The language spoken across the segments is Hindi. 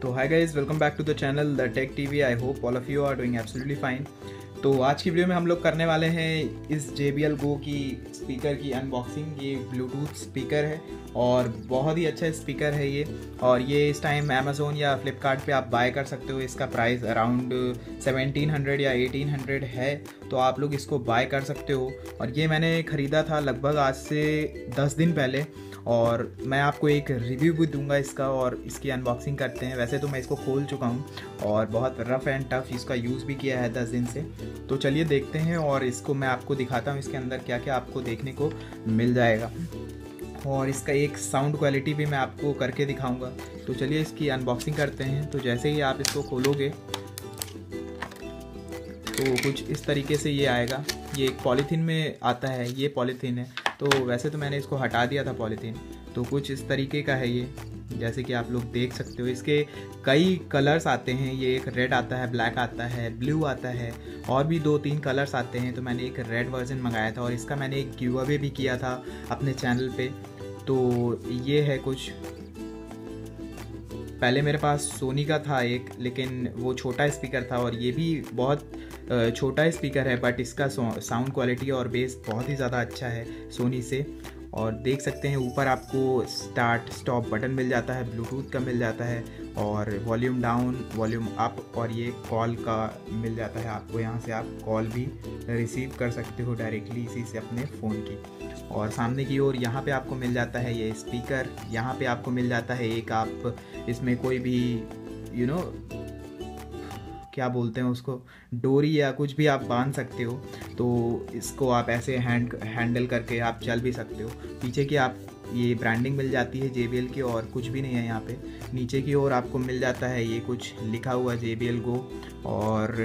तो hi guys, welcome back to the channel the tech TV. I hope all of you are doing absolutely fine. तो आज की वीडियो में हम लोग करने वाले हैं इस JBL Go की स्पीकर की अनबॉक्सिंग। ये ब्लूटूथ स्पीकर है और बहुत ही अच्छा स्पीकर है ये। और ये इस टाइम अमेज़ोन या फ्लिपकार्ट पे आप बाय कर सकते हो। इसका प्राइस अराउंड 1700 या 1800 है, तो आप लोग इसको बाय कर सकते हो। और ये मैंने ख़रीदा था लगभग आज से 10 दिन पहले, और मैं आपको एक रिव्यू भी दूंगा इसका और इसकी अनबॉक्सिंग करते हैं। वैसे तो मैं इसको खोल चुका हूँ और बहुत रफ़ एंड टफ इसका यूज़ भी किया है 10 दिन से। तो चलिए देखते हैं और इसको मैं आपको दिखाता हूँ इसके अंदर क्या क्या आपको देखने को मिल जाएगा, और इसका एक साउंड क्वालिटी भी मैं आपको करके दिखाऊंगा। तो चलिए इसकी अनबॉक्सिंग करते हैं। तो जैसे ही आप इसको खोलोगे तो कुछ इस तरीके से ये आएगा। ये एक पॉलीथीन में आता है, ये पॉलीथीन है। तो वैसे तो मैंने इसको हटा दिया था पॉलीथीन। तो कुछ इस तरीके का है ये, जैसे कि आप लोग देख सकते हो। इसके कई कलर्स आते हैं, ये एक रेड आता है, ब्लैक आता है, ब्लू आता है, और भी 2-3 कलर्स आते हैं। तो मैंने एक रेड वर्जन मंगाया था और इसका मैंने एक गिव अवे भी किया था अपने चैनल पे। तो ये है कुछ। पहले मेरे पास सोनी का था एक, लेकिन वो छोटा स्पीकर था और ये भी बहुत छोटा स्पीकर है, बट इसका साउंड क्वालिटी और बेस बहुत ही ज़्यादा अच्छा है सोनी से। और देख सकते हैं ऊपर आपको स्टार्ट स्टॉप बटन मिल जाता है, ब्लूटूथ का मिल जाता है, और वॉल्यूम डाउन, वॉल्यूम अप, और ये कॉल का मिल जाता है आपको। यहाँ से आप कॉल भी रिसीव कर सकते हो डायरेक्टली इसी से अपने फ़ोन की। और सामने की ओर यहाँ पे आपको मिल जाता है ये स्पीकर। यहाँ पे आपको मिल जाता है एक, आप इसमें कोई भी क्या बोलते हैं उसको, डोरी या कुछ भी आप बांध सकते हो। तो इसको आप ऐसे हैंडल करके आप चल भी सकते हो। पीछे की आप ये ब्रांडिंग मिल जाती है JBL की, और कुछ भी नहीं है यहाँ पे। नीचे की ओर आपको मिल जाता है ये कुछ लिखा हुआ JBL Go, और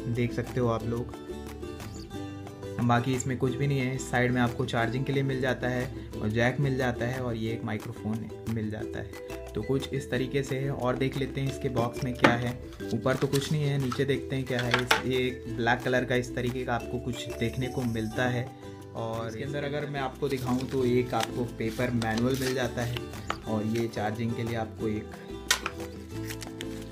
देख सकते हो आप लोग। बाकी इसमें कुछ भी नहीं है। इस साइड में आपको चार्जिंग के लिए मिल जाता है और जैक मिल जाता है, और ये एक माइक्रोफोन मिल जाता है। तो कुछ इस तरीके से है। और देख लेते हैं इसके बॉक्स में क्या है। ऊपर तो कुछ नहीं है, नीचे देखते हैं क्या है। ये एक ब्लैक कलर का इस तरीके का आपको कुछ देखने को मिलता है। और इसके अंदर अगर मैं आपको दिखाऊं तो एक आपको पेपर मैनुअल मिल जाता है, और ये चार्जिंग के लिए आपको एक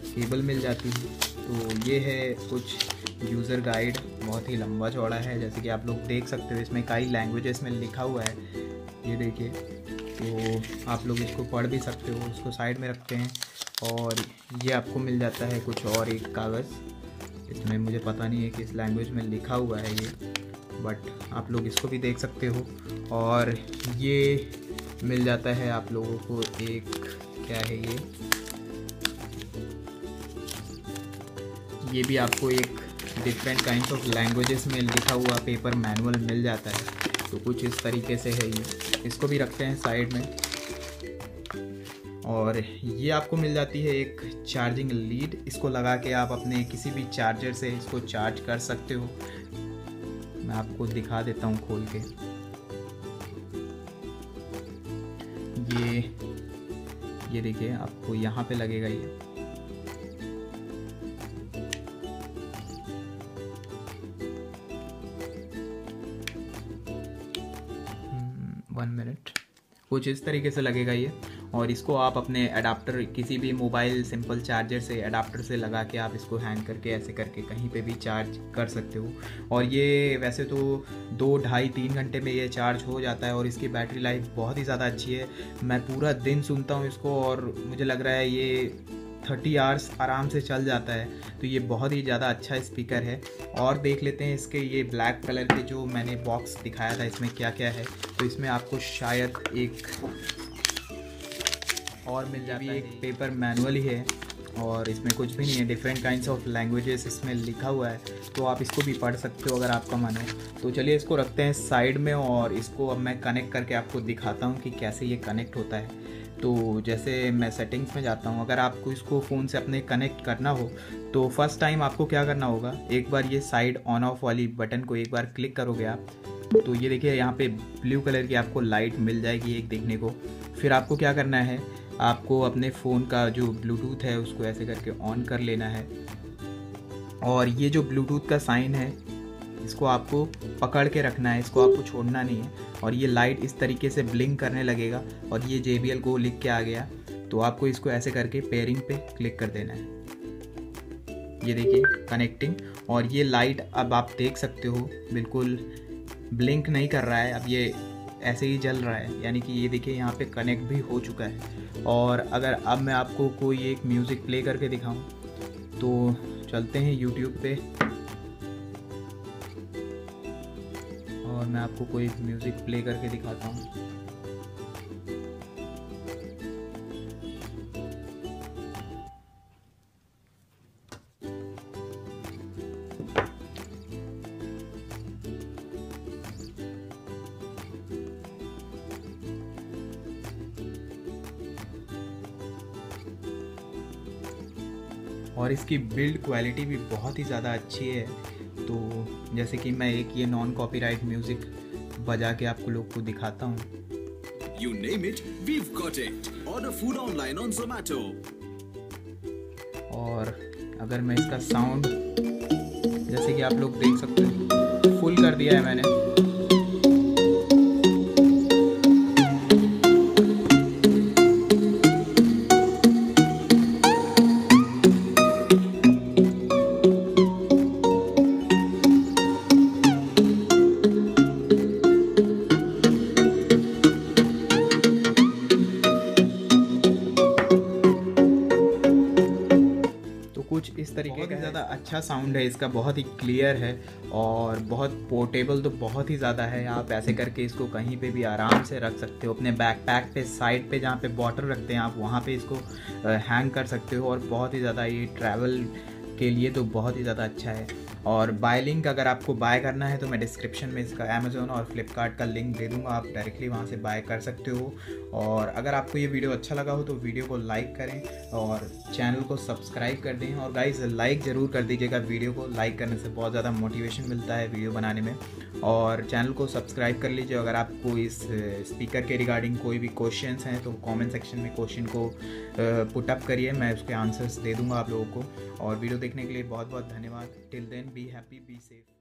केबल मिल जाती है। तो ये है कुछ यूज़र गाइड, बहुत ही लंबा चौड़ा है, जैसे कि आप लोग देख सकते हो। इसमें कई लैंग्वेजेस में लिखा हुआ है, ये देखिए। तो आप लोग इसको पढ़ भी सकते हो। उसको साइड में रखते हैं, और ये आपको मिल जाता है कुछ और एक कागज़। इसमें मुझे पता नहीं है किस लैंग्वेज में लिखा हुआ है ये, बट आप लोग इसको भी देख सकते हो। और ये मिल जाता है आप लोगों को एक, क्या है ये भी आपको एक डिफरेंट काइंड्स ऑफ लैंग्वेजेस में लिखा हुआ पेपर मैनुअल मिल जाता है। तो कुछ इस तरीके से है ये। इसको भी रखते हैं साइड में। और ये आपको मिल जाती है एक चार्जिंग लीड। इसको लगा के आप अपने किसी भी चार्जर से इसको चार्ज कर सकते हो। मैं आपको दिखा देता हूँ खोल के। ये देखिए, आपको यहाँ पे लगेगा ये। One minute. कुछ इस तरीके से लगेगा ये। और इसको आप अपने अडाप्टर, किसी भी मोबाइल सिंपल चार्जर से अडाप्टर से लगा के आप इसको हैंग करके ऐसे करके कहीं पे भी चार्ज कर सकते हो। और ये वैसे तो 2, ढाई, 3 घंटे में ये चार्ज हो जाता है, और इसकी बैटरी लाइफ बहुत ही ज़्यादा अच्छी है। मैं पूरा दिन सुनता हूँ इसको और मुझे लग रहा है ये 30 आवर्स आराम से चल जाता है। तो ये बहुत ही ज़्यादा अच्छा स्पीकर है। और देख लेते हैं इसके ये ब्लैक कलर के जो मैंने बॉक्स दिखाया था, इसमें क्या क्या है। तो इसमें आपको शायद एक और मिल जाता है, एक पेपर मैनुअल ही है, और इसमें कुछ भी नहीं है। डिफरेंट काइंड्स ऑफ लैंग्वेजेस इसमें लिखा हुआ है, तो आप इसको भी पढ़ सकते हो अगर आपका मन हो। तो चलिए इसको रखते हैं साइड में, और इसको अब मैं कनेक्ट करके आपको दिखाता हूँ कि कैसे ये कनेक्ट होता है। तो जैसे मैं सेटिंग्स में जाता हूँ। अगर आपको इसको फ़ोन से अपने कनेक्ट करना हो तो फर्स्ट टाइम आपको क्या करना होगा, एक बार ये साइड ऑन ऑफ वाली बटन को एक बार क्लिक करोगे आप, तो ये देखिए यहाँ पे ब्लू कलर की आपको लाइट मिल जाएगी एक देखने को। फिर आपको क्या करना है, आपको अपने फ़ोन का जो ब्लूटूथ है उसको ऐसे करके ऑन कर लेना है, और ये जो ब्लूटूथ का साइन है इसको आपको पकड़ के रखना है, इसको आपको छोड़ना नहीं है। और ये लाइट इस तरीके से ब्लिंक करने लगेगा, और ये JBL Go लिख के आ गया। तो आपको इसको ऐसे करके पेयरिंग पे क्लिक कर देना है। ये देखिए कनेक्टिंग, और ये लाइट अब आप देख सकते हो बिल्कुल ब्लिंक नहीं कर रहा है, अब ये ऐसे ही जल रहा है, यानी कि ये देखिए यहाँ पे कनेक्ट भी हो चुका है। और अगर अब मैं आपको कोई एक म्यूज़िक प्ले करके दिखाऊं तो चलते हैं YouTube पे और मैं आपको कोई म्यूज़िक प्ले करके दिखाता हूँ। और इसकी बिल्ड क्वालिटी भी बहुत ही ज़्यादा अच्छी है। तो जैसे कि मैं एक ये नॉन कॉपीराइट म्यूज़िक बजा के आपको लोग को दिखाता हूँ। You name it, we've got it. Order food online on Zomato. और अगर मैं इसका साउंड जैसे कि आप लोग देख सकते हो फुल कर दिया है मैंने। कुछ इस तरीके का ज़्यादा अच्छा साउंड है इसका, बहुत ही क्लियर है और बहुत पोर्टेबल तो बहुत ही ज़्यादा है। आप ऐसे करके इसको कहीं पे भी आराम से रख सकते हो, अपने बैकपैक पे साइड पे जहाँ पे बॉटल रखते हैं आप वहाँ पे इसको हैंग कर सकते हो। और बहुत ही ज़्यादा ये ट्रैवल के लिए तो बहुत ही ज़्यादा अच्छा है। और बाय लिंक अगर आपको बाय करना है तो मैं डिस्क्रिप्शन में इसका अमेज़ोन और फ्लिपकार्ट का लिंक दे दूँगा, आप डायरेक्टली वहाँ से बाय कर सकते हो। और अगर आपको ये वीडियो अच्छा लगा हो तो वीडियो को लाइक करें और चैनल को सब्सक्राइब कर दें। और गाइस लाइक ज़रूर कर दीजिएगा, वीडियो को लाइक करने से बहुत ज़्यादा मोटिवेशन मिलता है वीडियो बनाने में। और चैनल को सब्सक्राइब कर लीजिए। अगर आपको इस स्पीकर के रिगार्डिंग कोई भी क्वेश्चंस हैं तो कमेंट सेक्शन में क्वेश्चन को पुट अप करिए, मैं उसके आंसर्स दे दूँगा आप लोगों को। और वीडियो देखने के लिए बहुत बहुत धन्यवाद। Till then be happy, be safe.